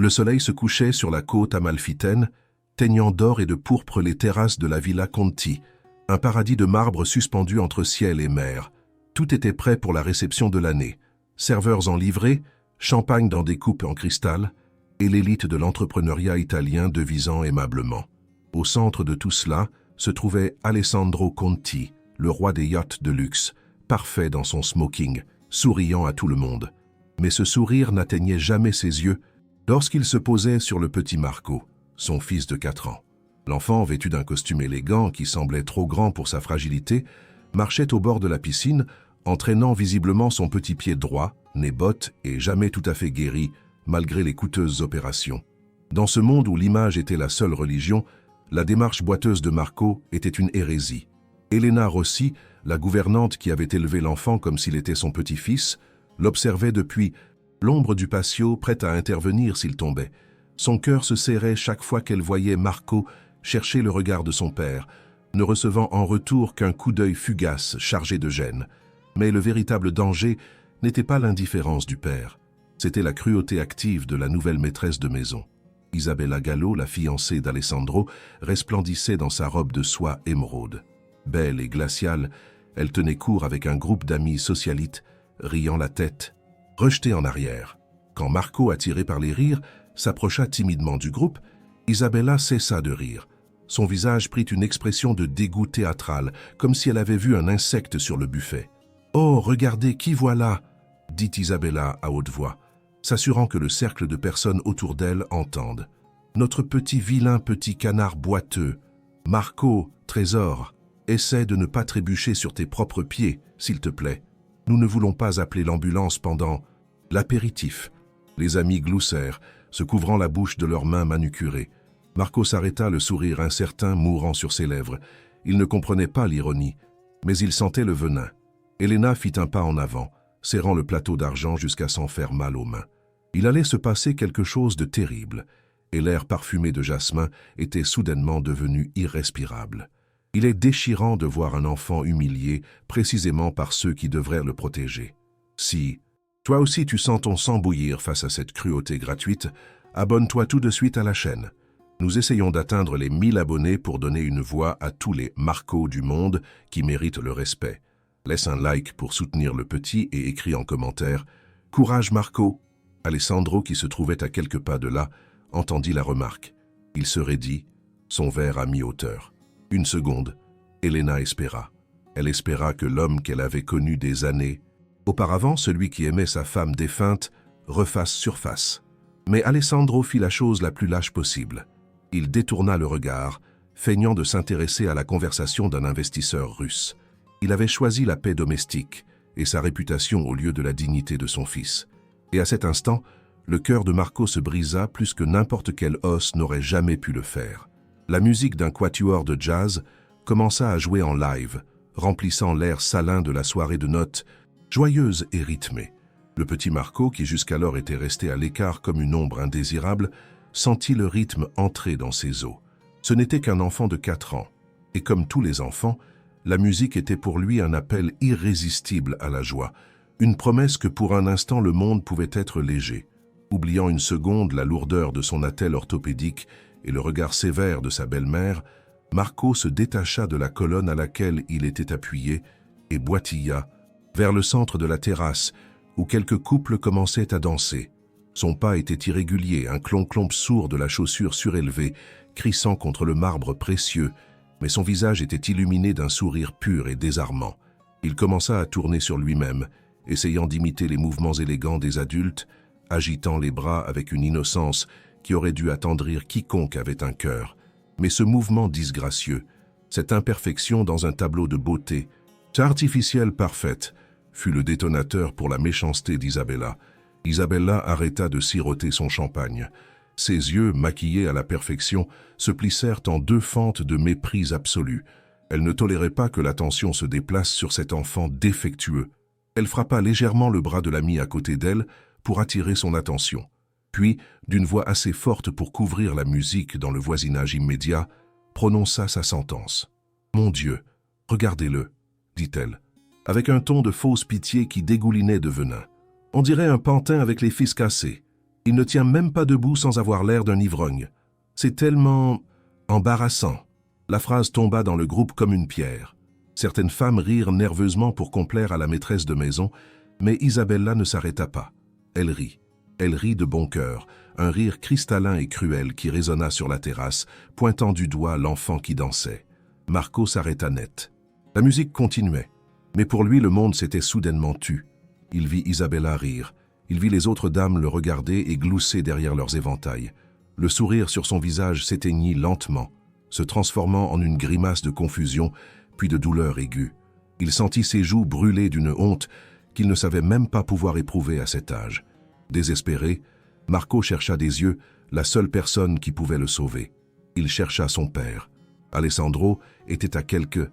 Le soleil se couchait sur la côte amalfitaine, teignant d'or et de pourpre les terrasses de la Villa Conti, un paradis de marbre suspendu entre ciel et mer. Tout était prêt pour la réception de l'année. Serveurs en livrée, champagne dans des coupes en cristal, et l'élite de l'entrepreneuriat italien devisant aimablement. Au centre de tout cela se trouvait Alessandro Conti, le roi des yachts de luxe, parfait dans son smoking, souriant à tout le monde. Mais ce sourire n'atteignait jamais ses yeux lorsqu'il se posait sur le petit Marco, son fils de 4 ans. L'enfant, vêtu d'un costume élégant qui semblait trop grand pour sa fragilité, marchait au bord de la piscine, entraînant visiblement son petit pied droit, né botte et jamais tout à fait guéri, malgré les coûteuses opérations. Dans ce monde où l'image était la seule religion, la démarche boiteuse de Marco était une hérésie. Elena Rossi, la gouvernante qui avait élevé l'enfant comme s'il était son petit-fils, l'observait depuis l'ombre du patio, prête à intervenir s'il tombait. Son cœur se serrait chaque fois qu'elle voyait Marco chercher le regard de son père, ne recevant en retour qu'un coup d'œil fugace chargé de gêne. Mais le véritable danger n'était pas l'indifférence du père, c'était la cruauté active de la nouvelle maîtresse de maison. Isabella Gallo, la fiancée d'Alessandro, resplendissait dans sa robe de soie émeraude. Belle et glaciale, elle tenait court avec un groupe d'amis socialites, riant la tête, rejetés en arrière. Quand Marco, attiré par les rires, s'approcha timidement du groupe, Isabella cessa de rire. Son visage prit une expression de dégoût théâtral, comme si elle avait vu un insecte sur le buffet. « Oh, regardez, qui voilà !» dit Isabella à haute voix, s'assurant que le cercle de personnes autour d'elle entende. « Notre vilain petit canard boiteux. Marco, trésor, essaie de ne pas trébucher sur tes propres pieds, s'il te plaît. Nous ne voulons pas appeler l'ambulance pendant l'apéritif. » Les amis gloussèrent, se couvrant la bouche de leurs mains manucurées. Marco s'arrêta, le sourire incertain mourant sur ses lèvres. Il ne comprenait pas l'ironie, mais il sentait le venin. Elena fit un pas en avant, serrant le plateau d'argent jusqu'à s'en faire mal aux mains. Il allait se passer quelque chose de terrible, et l'air parfumé de jasmin était soudainement devenu irrespirable. Il est déchirant de voir un enfant humilié précisément par ceux qui devraient le protéger. Si toi aussi tu sens ton sang bouillir face à cette cruauté gratuite, abonne-toi tout de suite à la chaîne. Nous essayons d'atteindre les 1000 abonnés pour donner une voix à tous les Marco du monde qui méritent le respect. Laisse un like pour soutenir le petit et écris en commentaire « Courage Marco !» Alessandro, qui se trouvait à quelques pas de là, entendit la remarque. Il se raidit, son verre à mi-hauteur. Une seconde, Elena espéra. Elle espéra que l'homme qu'elle avait connu des années auparavant, celui qui aimait sa femme défunte, refasse surface. Mais Alessandro fit la chose la plus lâche possible. Il détourna le regard, feignant de s'intéresser à la conversation d'un investisseur russe. Il avait choisi la paix domestique et sa réputation au lieu de la dignité de son fils. Et à cet instant, le cœur de Marco se brisa plus que n'importe quel os n'aurait jamais pu le faire. La musique d'un quatuor de jazz commença à jouer en live, remplissant l'air salin de la soirée de notes, joyeuse et rythmée. Le petit Marco, qui jusqu'alors était resté à l'écart comme une ombre indésirable, sentit le rythme entrer dans ses os. Ce n'était qu'un enfant de 4 ans, et comme tous les enfants, la musique était pour lui un appel irrésistible à la joie, une promesse que pour un instant le monde pouvait être léger. Oubliant une seconde la lourdeur de son attelle orthopédique et le regard sévère de sa belle-mère, Marco se détacha de la colonne à laquelle il était appuyé et boitilla vers le centre de la terrasse où quelques couples commençaient à danser. Son pas était irrégulier, un clonc-clomp sourd de la chaussure surélevée, crissant contre le marbre précieux, mais son visage était illuminé d'un sourire pur et désarmant. Il commença à tourner sur lui-même, essayant d'imiter les mouvements élégants des adultes, agitant les bras avec une innocence qui aurait dû attendrir quiconque avait un cœur. Mais ce mouvement disgracieux, cette imperfection dans un tableau de beauté, artificielle parfaite, fut le détonateur pour la méchanceté d'Isabella. Isabella arrêta de siroter son champagne. Ses yeux, maquillés à la perfection, se plissèrent en 2 fentes de mépris absolu. Elle ne tolérait pas que l'attention se déplace sur cet enfant défectueux. Elle frappa légèrement le bras de l'ami à côté d'elle pour attirer son attention. Puis, d'une voix assez forte pour couvrir la musique dans le voisinage immédiat, prononça sa sentence. « Mon Dieu, regardez-le » dit-elle, avec un ton de fausse pitié qui dégoulinait de venin. « On dirait un pantin avec les fils cassés. Il ne tient même pas debout sans avoir l'air d'un ivrogne. C'est tellement embarrassant. La phrase tomba dans le groupe comme une pierre. Certaines femmes rirent nerveusement pour complaire à la maîtresse de maison, mais Isabella ne s'arrêta pas. Elle rit. Elle rit de bon cœur, un rire cristallin et cruel qui résonna sur la terrasse, pointant du doigt l'enfant qui dansait. Marco s'arrêta net. La musique continuait, mais pour lui le monde s'était soudainement tu. Il vit Isabella rire. Il vit les autres dames le regarder et glousser derrière leurs éventails. Le sourire sur son visage s'éteignit lentement, se transformant en une grimace de confusion, puis de douleur aiguë. Il sentit ses joues brûler d'une honte qu'il ne savait même pas pouvoir éprouver à cet âge. Désespéré, Marco chercha des yeux la seule personne qui pouvait le sauver. Il chercha son père. Alessandro était à quelques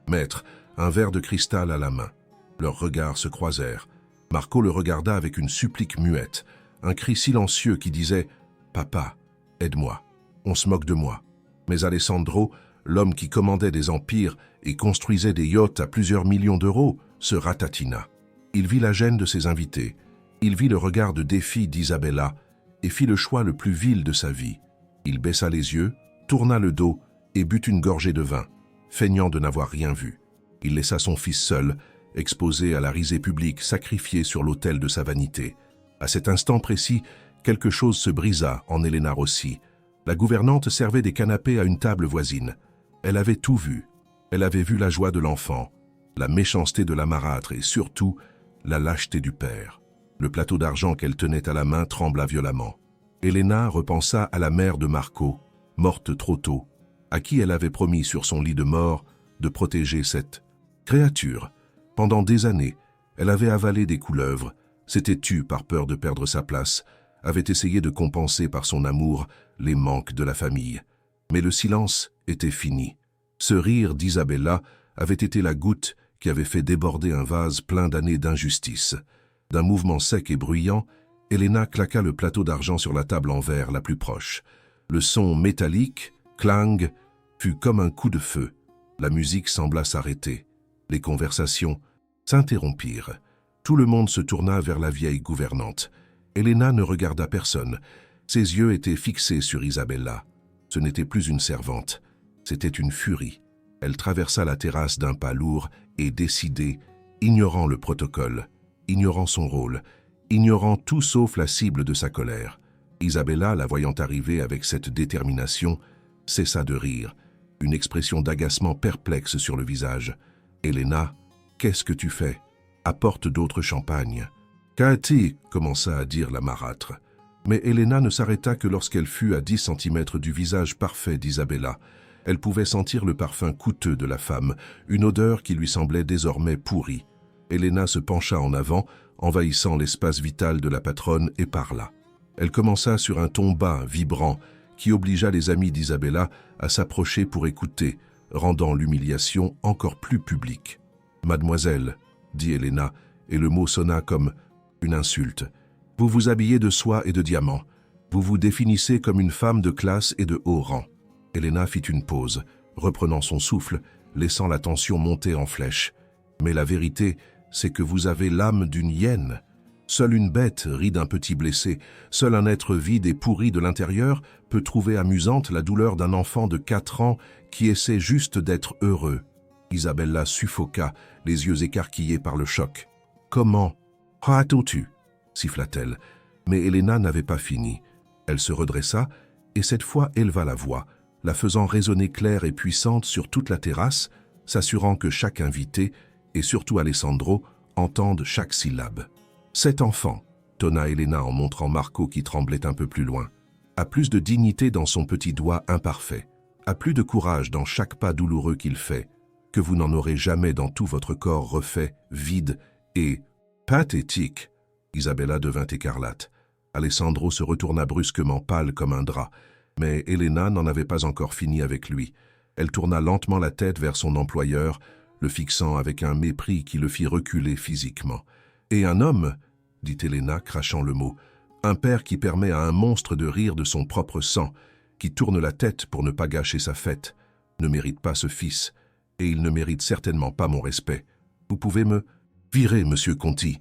mètres, un verre de cristal à la main. Leurs regards se croisèrent. Marco le regarda avec une supplique muette, un cri silencieux qui disait « Papa, aide-moi, on se moque de moi ». Mais Alessandro, l'homme qui commandait des empires et construisait des yachts à plusieurs millions d'euros, se ratatina. Il vit la gêne de ses invités, il vit le regard de défi d'Isabella et fit le choix le plus vil de sa vie. Il baissa les yeux, tourna le dos et but une gorgée de vin, feignant de n'avoir rien vu. Il laissa son fils seul, exposé à la risée publique, sacrifié sur l'autel de sa vanité. À cet instant précis, quelque chose se brisa en Elena Rossi. La gouvernante servait des canapés à une table voisine. Elle avait tout vu. Elle avait vu la joie de l'enfant, la méchanceté de la marâtre et surtout la lâcheté du père. Le plateau d'argent qu'elle tenait à la main trembla violemment. Elena repensa à la mère de Marco, morte trop tôt, à qui elle avait promis sur son lit de mort de protéger cette créature. Pendant des années, elle avait avalé des couleuvres, s'était tue par peur de perdre sa place, avait essayé de compenser par son amour les manques de la famille. Mais le silence était fini. Ce rire d'Isabella avait été la goutte qui avait fait déborder un vase plein d'années d'injustice. D'un mouvement sec et bruyant, Elena claqua le plateau d'argent sur la table en verre la plus proche. Le son métallique, clang, fut comme un coup de feu. La musique sembla s'arrêter. Les conversations s'interrompirent. Tout le monde se tourna vers la vieille gouvernante. Elena ne regarda personne. Ses yeux étaient fixés sur Isabella. Ce n'était plus une servante, c'était une furie. Elle traversa la terrasse d'un pas lourd et décidé, ignorant le protocole, ignorant son rôle, ignorant tout sauf la cible de sa colère. Isabella, la voyant arriver avec cette détermination, cessa de rire, une expression d'agacement perplexe sur le visage. « Elena, qu'est-ce que tu fais? Apporte d'autres champagnes. » « Cathy, commença à dire la marâtre. Mais Elena ne s'arrêta que lorsqu'elle fut à 10 centimètres du visage parfait d'Isabella. Elle pouvait sentir le parfum coûteux de la femme, une odeur qui lui semblait désormais pourrie. Elena se pencha en avant, envahissant l'espace vital de la patronne, et parla. Elle commença sur un ton bas, vibrant, qui obligea les amis d'Isabella à s'approcher pour écouter, rendant l'humiliation encore plus publique. « Mademoiselle, dit Elena, et le mot sonna comme une insulte. Vous vous habillez de soie et de diamants. Vous vous définissez comme une femme de classe et de haut rang. » Elena fit une pause, reprenant son souffle, laissant la tension monter en flèche. « Mais la vérité, c'est que vous avez l'âme d'une hyène. Seule une bête rit d'un petit blessé. Seul un être vide et pourri de l'intérieur peut trouver amusante la douleur d'un enfant de 4 ans qui essaie juste d'être heureux. » Isabella suffoqua, les yeux écarquillés par le choc. « Comment rates-tu » siffla-t-elle. Mais Elena n'avait pas fini. Elle se redressa et cette fois éleva la voix, la faisant résonner claire et puissante sur toute la terrasse, s'assurant que chaque invité, et surtout Alessandro, entende chaque syllabe. « Cet enfant, » tonna Elena en montrant Marco qui tremblait un peu plus loin, a plus de dignité dans son petit doigt imparfait, a plus de courage dans chaque pas douloureux qu'il fait, que vous n'en aurez jamais dans tout votre corps refait, vide et pathétique. » Isabella devint écarlate. Alessandro se retourna brusquement, pâle comme un drap. Mais Elena n'en avait pas encore fini avec lui. Elle tourna lentement la tête vers son employeur, le fixant avec un mépris qui le fit reculer physiquement. « Et un homme, dit Elena, crachant le mot, un père qui permet à un monstre de rire de son propre sang, qui tourne la tête pour ne pas gâcher sa fête, ne mérite pas ce fils, et il ne mérite certainement pas mon respect. Vous pouvez me virer, monsieur Conti. »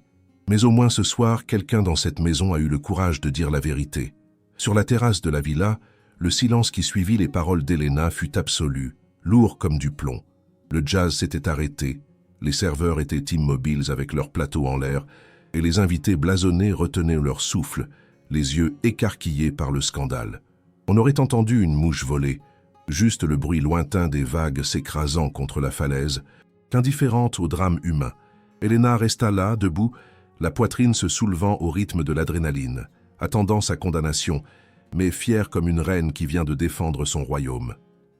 Mais au moins ce soir, quelqu'un dans cette maison a eu le courage de dire la vérité. Sur la terrasse de la villa, le silence qui suivit les paroles d'Elena fut absolu, lourd comme du plomb. Le jazz s'était arrêté, les serveurs étaient immobiles avec leurs plateaux en l'air, et les invités blasonnés retenaient leur souffle, les yeux écarquillés par le scandale. On aurait entendu une mouche voler, juste le bruit lointain des vagues s'écrasant contre la falaise, qu'indifférente au drame humain. Elena resta là, debout, la poitrine se soulevant au rythme de l'adrénaline, attendant sa condamnation, mais fière comme une reine qui vient de défendre son royaume.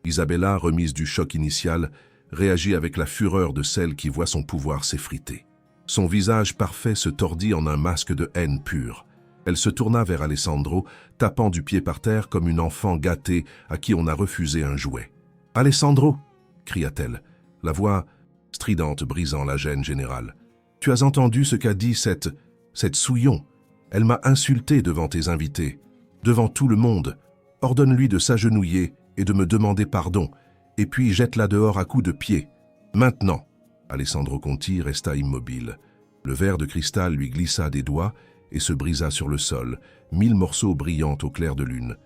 Isabella, remise du choc initial, réagit avec la fureur de celle qui voit son pouvoir s'effriter. Son visage parfait se tordit en un masque de haine pure. Elle se tourna vers Alessandro, tapant du pied par terre comme une enfant gâtée à qui on a refusé un jouet. « Alessandro !» cria-t-elle, la voix stridente brisant la gêne générale. « Tu as entendu ce qu'a dit cette souillon. Elle m'a insulté devant tes invités, devant tout le monde. Ordonne-lui de s'agenouiller et de me demander pardon, et puis jette-la dehors à coups de pied. Maintenant !» Alessandro Conti resta immobile. Le verre de cristal lui glissa des doigts et se brisa sur le sol, 1000 morceaux brillants au clair de lune.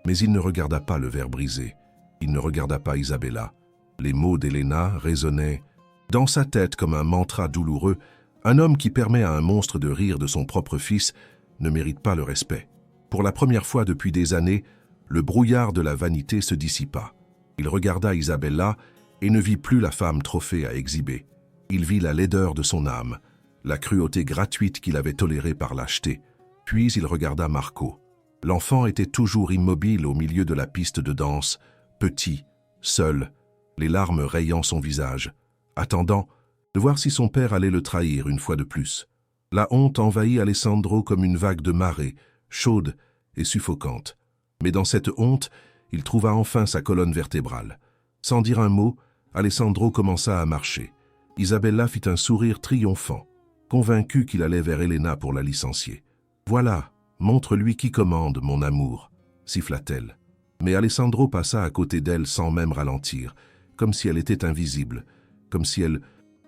Mais il ne regarda pas le verre brisé. Il ne regarda pas Isabella. Les mots d'Elena résonnaient dans sa tête comme un mantra douloureux. Un homme qui permet à un monstre de rire de son propre fils ne mérite pas le respect. Pour la première fois depuis des années, le brouillard de la vanité se dissipa. Il regarda Isabella et ne vit plus la femme trophée à exhiber. Il vit la laideur de son âme, la cruauté gratuite qu'il avait tolérée par lâcheté. Puis il regarda Marco. L'enfant était toujours immobile au milieu de la piste de danse, petit, seul, les larmes rayant son visage, attendant de voir si son père allait le trahir une fois de plus. La honte envahit Alessandro comme une vague de marée, chaude et suffocante. Mais dans cette honte, il trouva enfin sa colonne vertébrale. Sans dire un mot, Alessandro commença à marcher. Isabella fit un sourire triomphant, convaincue qu'il allait vers Elena pour la licencier. « Voilà, montre-lui qui commande, mon amour », siffla-t-elle. Mais Alessandro passa à côté d'elle sans même ralentir, comme si elle était invisible, comme si elle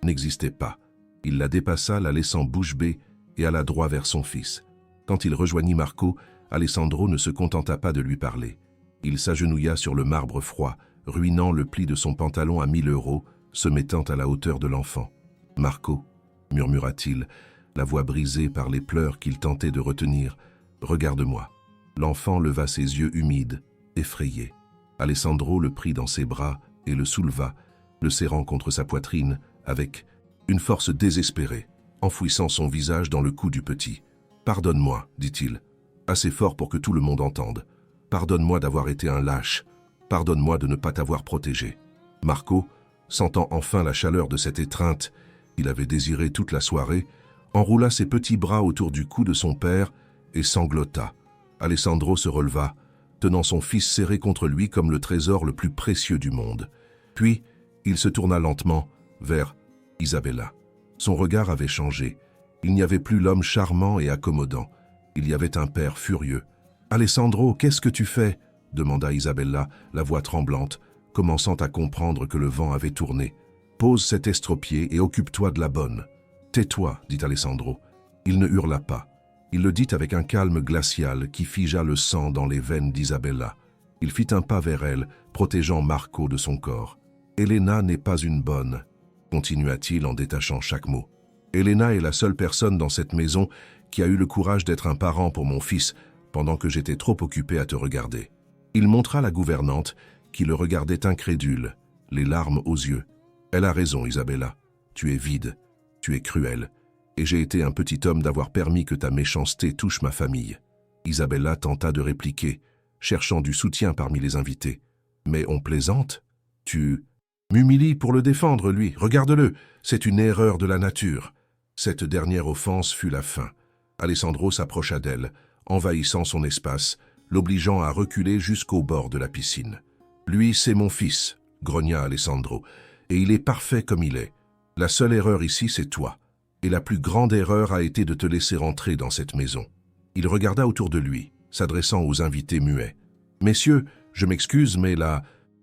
n'existait pas. Il la dépassa, la laissant bouche bée, et alla droit vers son fils. Quand il rejoignit Marco, Alessandro ne se contenta pas de lui parler. Il s'agenouilla sur le marbre froid, ruinant le pli de son pantalon à 1000 €, se mettant à la hauteur de l'enfant. « Marco », murmura-t-il, la voix brisée par les pleurs qu'il tentait de retenir, « regarde-moi ». L'enfant leva ses yeux humides, effrayé. Alessandro le prit dans ses bras et le souleva, le serrant contre sa poitrine, avec une force désespérée, enfouissant son visage dans le cou du petit. « Pardonne-moi, dit-il, assez fort pour que tout le monde entende. Pardonne-moi d'avoir été un lâche. Pardonne-moi de ne pas t'avoir protégé. » Marco, sentant enfin la chaleur de cette étreinte qu'il avait désirée toute la soirée, enroula ses petits bras autour du cou de son père et sanglota. Alessandro se releva, tenant son fils serré contre lui comme le trésor le plus précieux du monde. Puis, il se tourna lentement vers Isabella. Son regard avait changé. Il n'y avait plus l'homme charmant et accommodant. Il y avait un père furieux. « Alessandro, qu'est-ce que tu fais ?» demanda Isabella, la voix tremblante, commençant à comprendre que le vent avait tourné. « Pose cet estropié et occupe-toi de la bonne. »« Tais-toi, » dit Alessandro. Il ne hurla pas. Il le dit avec un calme glacial qui figea le sang dans les veines d'Isabella. Il fit un pas vers elle, protégeant Marco de son corps. « Elena n'est pas une bonne, » continua-t-il en détachant chaque mot. « Elena est la seule personne dans cette maison qui a eu le courage d'être un parent pour mon fils pendant que j'étais trop occupé à te regarder. » Il montra la gouvernante qui le regardait incrédule, les larmes aux yeux. « Elle a raison, Isabella. Tu es vide, tu es cruelle, et j'ai été un petit homme d'avoir permis que ta méchanceté touche ma famille. » Isabella tenta de répliquer, cherchant du soutien parmi les invités. « Mais on plaisante? Tu m'humilies pour le défendre, lui. Regarde-le, c'est une erreur de la nature. » Cette dernière offense fut la fin. Alessandro s'approcha d'elle, envahissant son espace, l'obligeant à reculer jusqu'au bord de la piscine. « Lui, c'est mon fils, » grogna Alessandro, « et il est parfait comme il est. La seule erreur ici, c'est toi. Et la plus grande erreur a été de te laisser entrer dans cette maison. » Il regarda autour de lui, s'adressant aux invités muets. « Messieurs, je m'excuse, mais la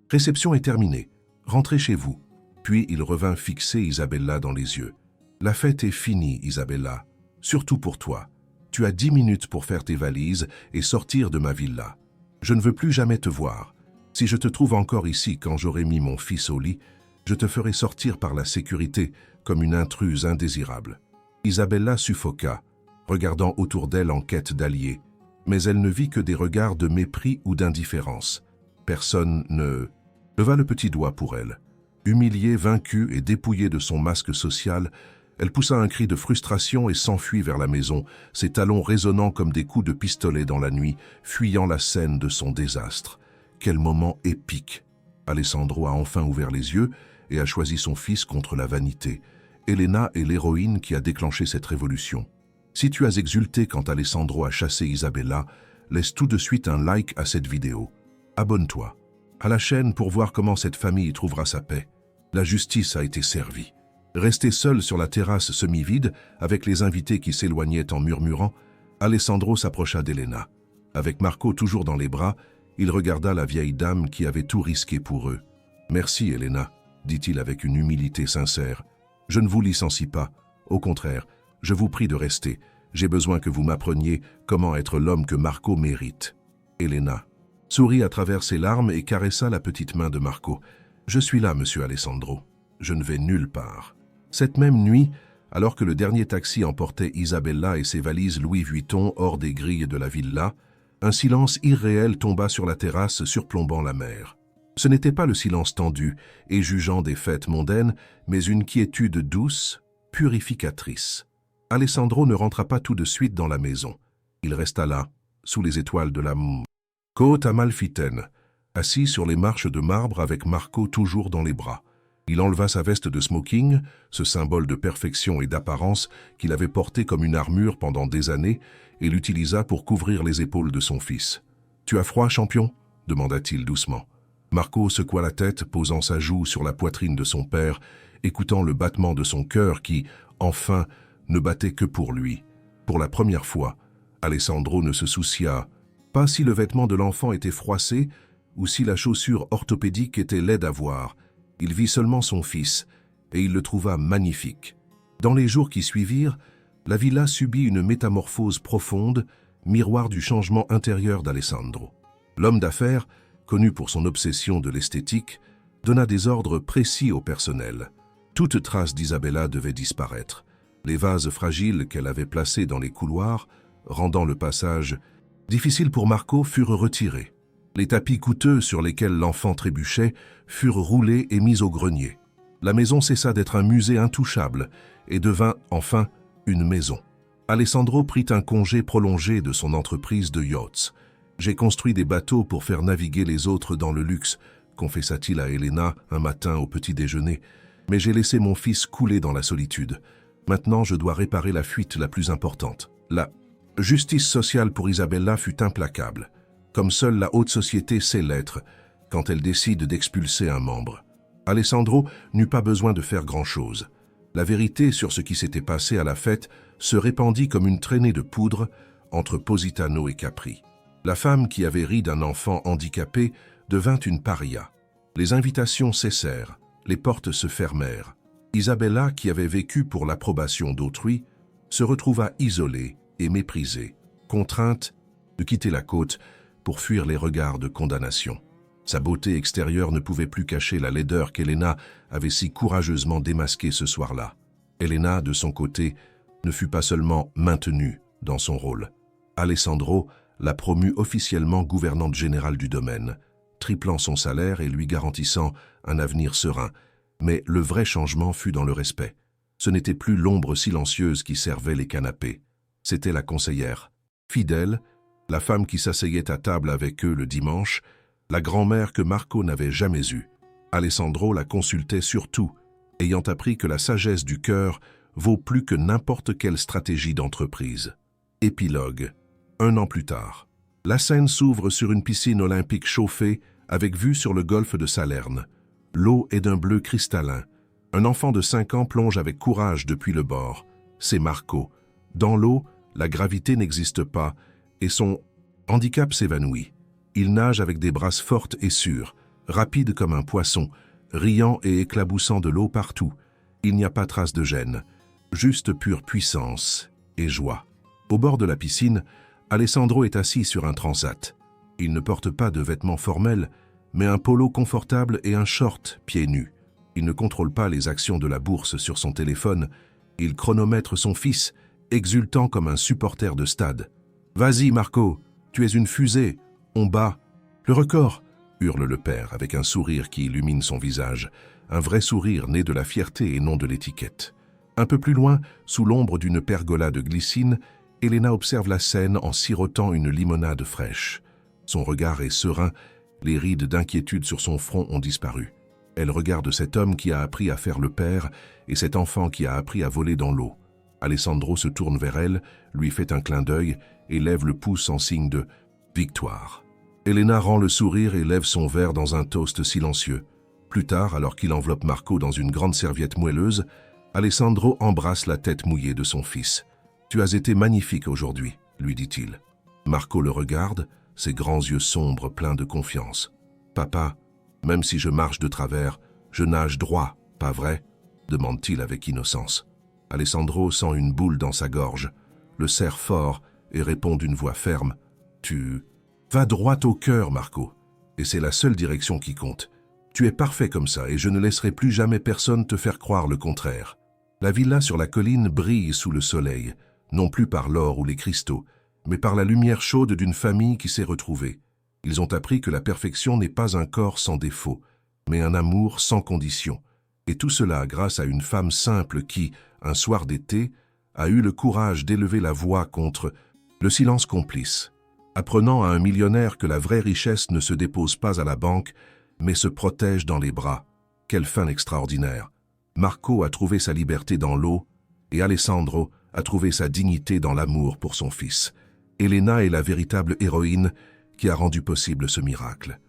réception est terminée. Rentrez chez vous. » Puis il revint fixer Isabella dans les yeux. « La fête est finie, Isabella. Surtout pour toi. Tu as 10 minutes pour faire tes valises et sortir de ma villa. Je ne veux plus jamais te voir. Si je te trouve encore ici quand j'aurai mis mon fils au lit, je te ferai sortir par la sécurité comme une intruse indésirable. » Isabella suffoqua, regardant autour d'elle en quête d'alliés, mais elle ne vit que des regards de mépris ou d'indifférence. Personne ne leva le petit doigt pour elle. Humiliée, vaincue et dépouillée de son masque social, elle poussa un cri de frustration et s'enfuit vers la maison, ses talons résonnant comme des coups de pistolet dans la nuit, fuyant la scène de son désastre. Quel moment épique! Alessandro a enfin ouvert les yeux et a choisi son fils contre la vanité. Elena est l'héroïne qui a déclenché cette révolution. Si tu as exulté quand Alessandro a chassé Isabella, laisse tout de suite un like à cette vidéo. Abonne-toi à la chaîne pour voir comment cette famille trouvera sa paix. La justice a été servie. Resté seul sur la terrasse semi-vide, avec les invités qui s'éloignaient en murmurant, Alessandro s'approcha d'Elena. Avec Marco toujours dans les bras, il regarda la vieille dame qui avait tout risqué pour eux. « Merci, Elena, » dit-il avec une humilité sincère. « Je ne vous licencie pas. Au contraire, je vous prie de rester. J'ai besoin que vous m'appreniez comment être l'homme que Marco mérite. » Elena sourit à travers ses larmes et caressa la petite main de Marco. « Je suis là, monsieur Alessandro. Je ne vais nulle part. » Cette même nuit, alors que le dernier taxi emportait Isabella et ses valises Louis Vuitton hors des grilles de la villa, un silence irréel tomba sur la terrasse surplombant la mer. Ce n'était pas le silence tendu et jugeant des fêtes mondaines, mais une quiétude douce, purificatrice. Alessandro ne rentra pas tout de suite dans la maison. Il resta là, sous les étoiles de la côte amalfitaine, assis sur les marches de marbre avec Marco toujours dans les bras. Il enleva sa veste de smoking, ce symbole de perfection et d'apparence qu'il avait porté comme une armure pendant des années, et l'utilisa pour couvrir les épaules de son fils. « Tu as froid, champion » demanda-t-il doucement. Marco secoua la tête, posant sa joue sur la poitrine de son père, écoutant le battement de son cœur qui, enfin, ne battait que pour lui. Pour la première fois, Alessandro ne se soucia pas si le vêtement de l'enfant était froissé ou si la chaussure orthopédique était laide à voir. Il vit seulement son fils, et il le trouva magnifique. Dans les jours qui suivirent, la villa subit une métamorphose profonde, miroir du changement intérieur d'Alessandro. L'homme d'affaires, connu pour son obsession de l'esthétique, donna des ordres précis au personnel. Toute trace d'Isabella devait disparaître. Les vases fragiles qu'elle avait placés dans les couloirs, rendant le passage difficile pour Marco, furent retirés. Les tapis coûteux sur lesquels l'enfant trébuchait furent roulés et mis au grenier. La maison cessa d'être un musée intouchable et devint enfin une maison. Alessandro prit un congé prolongé de son entreprise de yachts. « J'ai construit des bateaux pour faire naviguer les autres dans le luxe », confessa-t-il à Elena un matin au petit déjeuner. « Mais j'ai laissé mon fils couler dans la solitude. Maintenant, je dois réparer la fuite la plus importante. » La justice sociale pour Isabella fut implacable, comme seule la haute société sait l'être quand elle décide d'expulser un membre. Alessandro n'eut pas besoin de faire grand-chose. La vérité sur ce qui s'était passé à la fête se répandit comme une traînée de poudre entre Positano et Capri. La femme qui avait ri d'un enfant handicapé devint une paria. Les invitations cessèrent, les portes se fermèrent. Isabella, qui avait vécu pour l'approbation d'autrui, se retrouva isolée et méprisée, contrainte de quitter la côte pour fuir les regards de condamnation. Sa beauté extérieure ne pouvait plus cacher la laideur qu'Elena avait si courageusement démasquée ce soir-là. Elena, de son côté, ne fut pas seulement maintenue dans son rôle. Alessandro la promut officiellement gouvernante générale du domaine, triplant son salaire et lui garantissant un avenir serein. Mais le vrai changement fut dans le respect. Ce n'était plus l'ombre silencieuse qui servait les canapés. C'était la conseillère, fidèle, la femme qui s'asseyait à table avec eux le dimanche, la grand-mère que Marco n'avait jamais eue. Alessandro la consultait surtout, ayant appris que la sagesse du cœur vaut plus que n'importe quelle stratégie d'entreprise. Épilogue. 1 an plus tard. La scène s'ouvre sur une piscine olympique chauffée avec vue sur le golfe de Salerne. L'eau est d'un bleu cristallin. Un enfant de 5 ans plonge avec courage depuis le bord. C'est Marco. Dans l'eau, la gravité n'existe pas et son handicap s'évanouit. Il nage avec des brasses fortes et sûres, rapide comme un poisson, riant et éclaboussant de l'eau partout. Il n'y a pas trace de gêne, juste pure puissance et joie. Au bord de la piscine, Alessandro est assis sur un transat. Il ne porte pas de vêtements formels, mais un polo confortable et un short pieds nus. Il ne contrôle pas les actions de la bourse sur son téléphone. Il chronomètre son fils, exultant comme un supporter de stade. « Vas-y, Marco, tu es une fusée, on bat. »« Le record !» hurle le père avec un sourire qui illumine son visage, un vrai sourire né de la fierté et non de l'étiquette. Un peu plus loin, sous l'ombre d'une pergola de glycine, Elena observe la scène en sirotant une limonade fraîche. Son regard est serein, les rides d'inquiétude sur son front ont disparu. Elle regarde cet homme qui a appris à faire le père et cet enfant qui a appris à voler dans l'eau. Alessandro se tourne vers elle, lui fait un clin d'œil et lève le pouce en signe de victoire. Elena rend le sourire et lève son verre dans un toast silencieux. Plus tard, alors qu'il enveloppe Marco dans une grande serviette moelleuse, Alessandro embrasse la tête mouillée de son fils. « Tu as été magnifique aujourd'hui », lui dit-il. Marco le regarde, ses grands yeux sombres pleins de confiance. « Papa, même si je marche de travers, je nage droit, pas vrai ?» demande-t-il avec innocence. Alessandro sent une boule dans sa gorge, le serre fort et répond d'une voix ferme. « Tu vas droit au cœur, Marco, et c'est la seule direction qui compte. Tu es parfait comme ça et je ne laisserai plus jamais personne te faire croire le contraire. » La villa sur la colline brille sous le soleil, non plus par l'or ou les cristaux, mais par la lumière chaude d'une famille qui s'est retrouvée. Ils ont appris que la perfection n'est pas un corps sans défaut, mais un amour sans condition. Et tout cela grâce à une femme simple qui, un soir d'été, a eu le courage d'élever la voix contre le silence complice, apprenant à un millionnaire que la vraie richesse ne se dépose pas à la banque, mais se protège dans les bras. Quelle fin extraordinaire! Marco a trouvé sa liberté dans l'eau, et Alessandro a trouvé sa dignité dans l'amour pour son fils. Elena est la véritable héroïne qui a rendu possible ce miracle.